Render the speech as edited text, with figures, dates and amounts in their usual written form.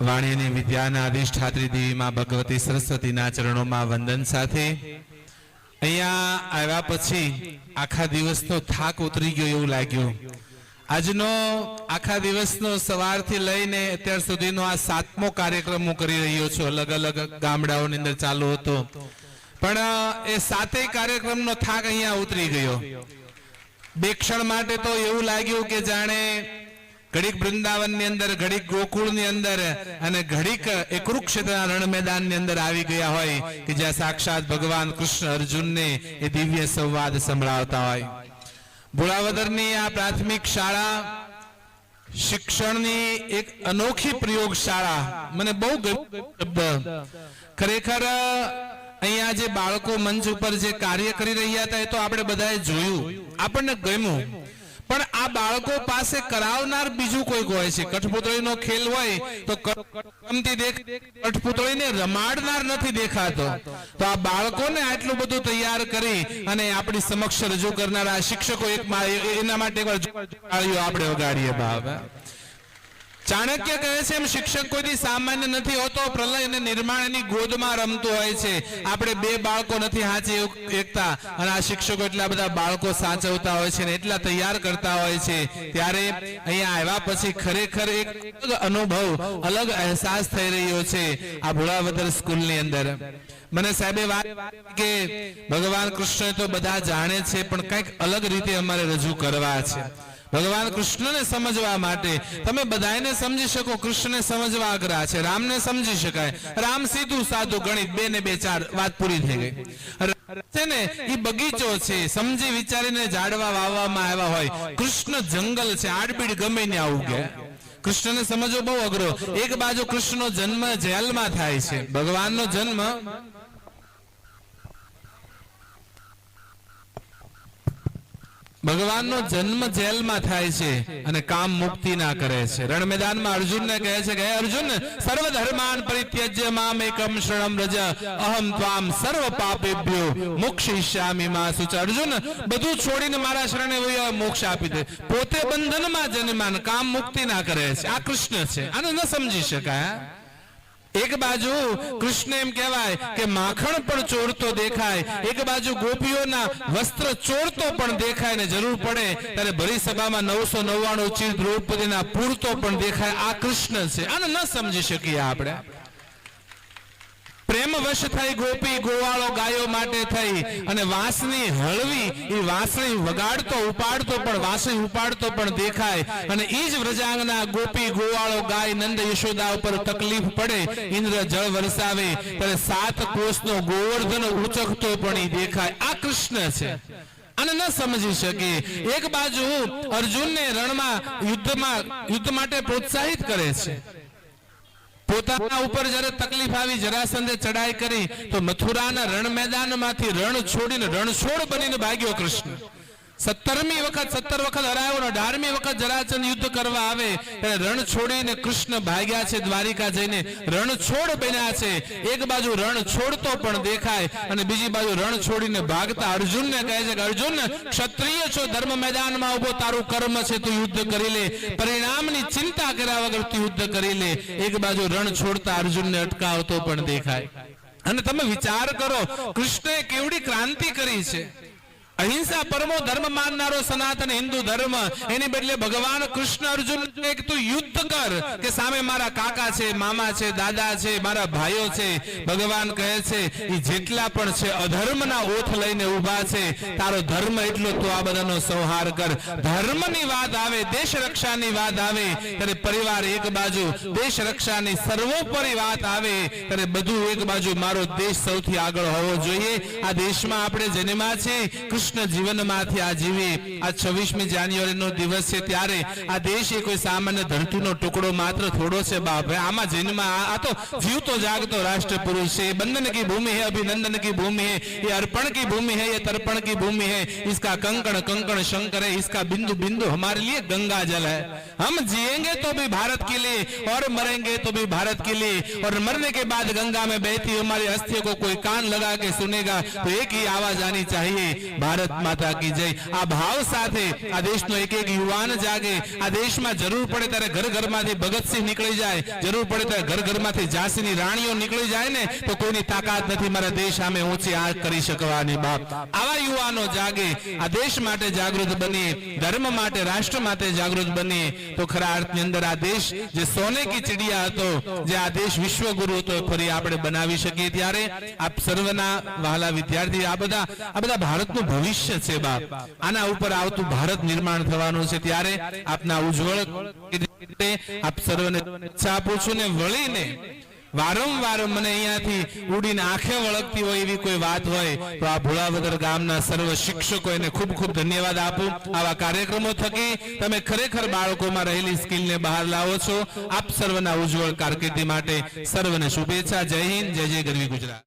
વાણીની વિદ્યાના અધિષ્ઠાત્રી દેવી માં ભગવતી સરસ્વતીના ચરણોમાં વંદન સાથે અહીંયા આવ્યા પછી આખા દિવસનો થાક ઉતરી ગયો એવું લાગ્યું। આજનો આખા દિવસનો સવારથી લઈને અત્યાર સુધીનો આ 7મો કાર્યક્રમ હું કરી રહ્યો છું। અલગ અલગ ગામડાઓની અંદર ચાલુ હતો, પણ એ 7 કાર્યક્રમનો થાક અહીંયા ઉતરી ગયો। બે ક્ષણ માટે તો એવું લાગ્યું કે જાણે ઘડીક વૃંદાવન ની અંદર, ઘડીક ગોકુળ ની અંદર અને ઘડીક એ કુરુક્ષેત્રના રણ મેદાન ની અંદર આવી ગયા હોય કે જ્યાં સાક્ષાત ભગવાન કૃષ્ણ અર્જુનને એ દિવ્ય સંવાદ સંભળાવતા હોય। ભોળાવદરની આ પ્રાથમિક શાળા શિક્ષણની એક અનોખી પ્રયોગશાળા મને બહુ ગમ્યો। ખરેખર અહીંયા જે બાળકો મંચ ઉપર જે કાર્ય કરી રહ્યા હતા એ તો આપણે બધાએ જોયું, આપણને ગમ્યું, પણ આ બાળકો પાસે કરાવનાર બીજું કોઈક હોય છે। કઠપૂતળીનો ખેલ હોય તો કઠપૂતળીને રમાડનાર નથી દેખાતો, તો આ બાળકોને આટલું બધું તૈયાર કરી અને આપણી સમક્ષ રજૂ કરનારા શિક્ષકો એના માટે આપણે વગાડીએ ભાવ। ચાણક્ય કહે છે એમ શિક્ષક કોઈ સામાન્ય નથી હોતો, પ્રલય અને નિર્માણ એની ગોદમાં રમતું હોય છે। આપણે બે બાળકો નથી સાચી એકતા, અને આ શિક્ષકો એટલા બધા બાળકો સાચવતા હોય છે ને એટલા તૈયાર કરતા હોય છે। ત્યારે અહીંયા આવ્યા પછી ખરેખર એક અનુભવ, અલગ અહેસાસ થઈ રહ્યો છે આ ભોળાવદર સ્કૂલની અંદર। મને સાહેબે વાત કે ભગવાન કૃષ્ણ તો બધા જાણે છે, પણ કંઈક અલગ રીતે અમારે રજૂ કરવા છે। ભગવાન કૃષ્ણને સમજવા માટે તમે બધાને સમજી શકો, કૃષ્ણને સમજવા અઘરા છે, રામને સમજી શકાય। રામ સીધું સાધું ગણિત 2 ને 2 4 વાત પૂરી થઈ ગઈ છે ને। એ બગીચો છે, સમજી વિચારીને ઝાડવા વાવવામાં આવ્યા હોય। કૃષ્ણ જંગલ છે, આડબીડ ગમે ને આવું કે કૃષ્ણને સમજવો બહુ અઘરો। એક બાજુ કૃષ્ણનો જન્મ જેલમાં થાય છે, ભગવાનનો જન્મ ભગવાનનો જન્મ જેલમાં થાય છે અને કામ મુક્તિ ના કરે છે। રણ મેદાનમાં અર્જુનને કહે છે કે અર્જુન, સર્વ ધર્માન પરિત્યજ્ય મામ એકમ શરણમ વ્રજ અહમ ત્વામ સર્વ પાપેભ્યો મોક્ષયિષ્યામિ મા શુચ। અર્જુન, બધું છોડીને મારા શરણે મોક્ષ આપી દે। પોતે બંધનમાં જન્માન, કામ મુક્તિ ના કરે છે। આ કૃષ્ણ છે, આને ન સમજી શકાય। એક બાજુ કૃષ્ણ એમ કહેવાય કે માખણ પણ ચોરતો દેખાય, એક બાજુ ગોપીઓના વસ્ત્ર ચોરતો પણ દેખાય ને જરૂર પડે ત્યારે ભરી સભામાં 999 ચીર દ્રૌપદીના પૂરતો પણ દેખાય। આ કૃષ્ણ છે, આને ન સમજી શકીએ આપણે। પ્રેમ વશ થઈ ગોપી ગોવાળો ગાયો માટે થઈ અને વાંસની હળવી એ વાંસળી વગાડતો ઉપાડતો પણ વાંસળી ઉપાડતો પણ દેખાય। અને ઈ જ વ્રજાંગના ગોપી ગોવાળો ગાય નંદ યશોદા ઉપર તકલીફ પડે, ઇન્દ્ર જળ વરસાવે ત્યારે 7 કોષનો ગોવર્ધન ઉચકતો પણ ઈ દેખાય। આ કૃષ્ણ છે, આને ન સમજી શકે। એક બાજુ અર્જુનને રણમાં યુદ્ધ માટે પ્રોત્સાહિત કરે છે। પોતાના ઉપર જ્યારે તકલીફ આવી, જરાસંધે ચડાઈ કરી તો મથુરાના રણ મેદાનમાંથી રણ છોડીને રણછોડ બનીને ભાગ્યો કૃષ્ણ। 17મી વખત 17 વખત હરાયો ને 18મી વખત જરાસંધ યુદ્ધ કરવા આવે ત્યારે રણ છોડીને કૃષ્ણ ભાગ્યા છે, દ્વારિકા જઈને રણછોડ બન્યા છે। એક બાજુ રણ છોડતો પણ દેખાય અને બીજી બાજુ રણ છોડીને ભાગતા અર્જુનને કહે છે કે અર્જુન, ક્ષત્રિય છો, ધર્મ મેદાનમાં ઉભો, તારું કર્મ છે, તું યુદ્ધ કરી લે, પરિણામની ચિંતા કર્યા વગર તું યુદ્ધ કરી લે। એક બાજુ રણ છોડતા અર્જુનને અટકાવતો પણ દેખાય। અને તમે વિચાર કરો, કૃષ્ણએ કેવડી ક્રાંતિ કરી છે। અહિંસા પરમો ધર્મ માનનારો સનાતન હિન્દુ ધર્મ, એની બદલે ભગવાન કૃષ્ણ અર્જુન કે તું યુદ્ધ કર, કે સામે મારા કાકા છે, મામા છે, દાદા છે, મારા ભાઈઓ છે। ભગવાન કહે છે એ જેટલા પણ છે અધર્મના ઓથ લઈને ઊભા છે, તારો ધર્મ એટલો તો આ બધાનો સંહાર કર। ધર્મની વાત આવે, દેશ રક્ષાની વાત આવે ત્યારે પરિવાર એક બાજુ, દેશ રક્ષાની સર્વોપરી વાત આવે ત્યારે બધું એક બાજુ, મારો દેશ સૌથી આગળ હોવો જોઈએ। આ દેશમાં આપણે જન્મ્યા છે, કૃષ્ણ જીવનમાંથી આ જીવી। આ 26મી જાન્યુઆરીનો દિવસ છે ત્યારે આ દેશ એ કોઈ સામાન્ય ધરતીનો ટુકડો માત્ર થોડો છે બાપ। આમાં જન્મ, આ તો જીવતો જાગતો રાષ્ટ્ર પુરુષ છે। बंधन की भूमि है, अभिनंदन की भूमि है, ये अर्पण की भूमि है, ये तर्पण की भूमि है। इसका कंकण कंकण शंकर है, इसका बिंदु बिंदु हमारे लिए गंगा जल है। हम जिएंगे तो भी भारत के लिए और मरेंगे तो भी भारत के लिए। और मरने के बाद गंगा में बहती हमारी अस्थियों को कोई कान लगा के सुनेगा तो एक ही आवाज आनी चाहिए, ભારત માતા કી જય। આ ભાવ સાથે આ દેશનો એક એક યુવાન જાગે। આ દેશમાં જરૂર પડે ત્યારે ઘર ઘરમાંથી ભગતસિંહ નીકળી જાય, જરૂર પડે ત્યારે ઘર ઘરમાંથી ઝાંસીની રાણીઓ નીકળી જાય ને તો કોઈની તાકાત નથી મારા દેશ સામે ઊંચી આંખ કરી શકવાની। બાપ, આવા યુવાનો જાગે, આ દેશ માટે જાગૃત બનીએ, ધર્મ માટે, રાષ્ટ્ર માટે જાગૃત બનીએ તો ખરા અર્થની અંદર આ દેશ જે સોને કી ચિડિયા હતો, જે આ દેશ વિશ્વગુરુ હતો, ફરી આપણે બનાવી શકીએ। ત્યારે આપ સર્વના વહાલા વિદ્યાર્થી, આ બધા ભારતનું ભવિષ્ય છે બાપ। આના ઉપર આવતું ભારત નિર્માણ થવાનું છે। ત્યારે આપના ઉજ્જવળ આપ સર્વને ઈચ્છા આપું છું ને વળીને વારંવાર મને અહીંયાથી ઉડીને આંખે વળગતી હોય એવી કોઈ વાત હોય તો આ ભોળાવદર ગામના સર્વ શિક્ષકો એને ખૂબ ખૂબ ધન્યવાદ આપું। આવા કાર્યક્રમો થકી તમે ખરેખર બાળકોમાં રહેલી સ્કિલને બહાર લાવો છો। આપ સર્વના ઉજ્જવળ કારકિર્દી માટે સર્વને શુભેચ્છા। જય હિન્દ, જય જય ગરવી ગુજરાત।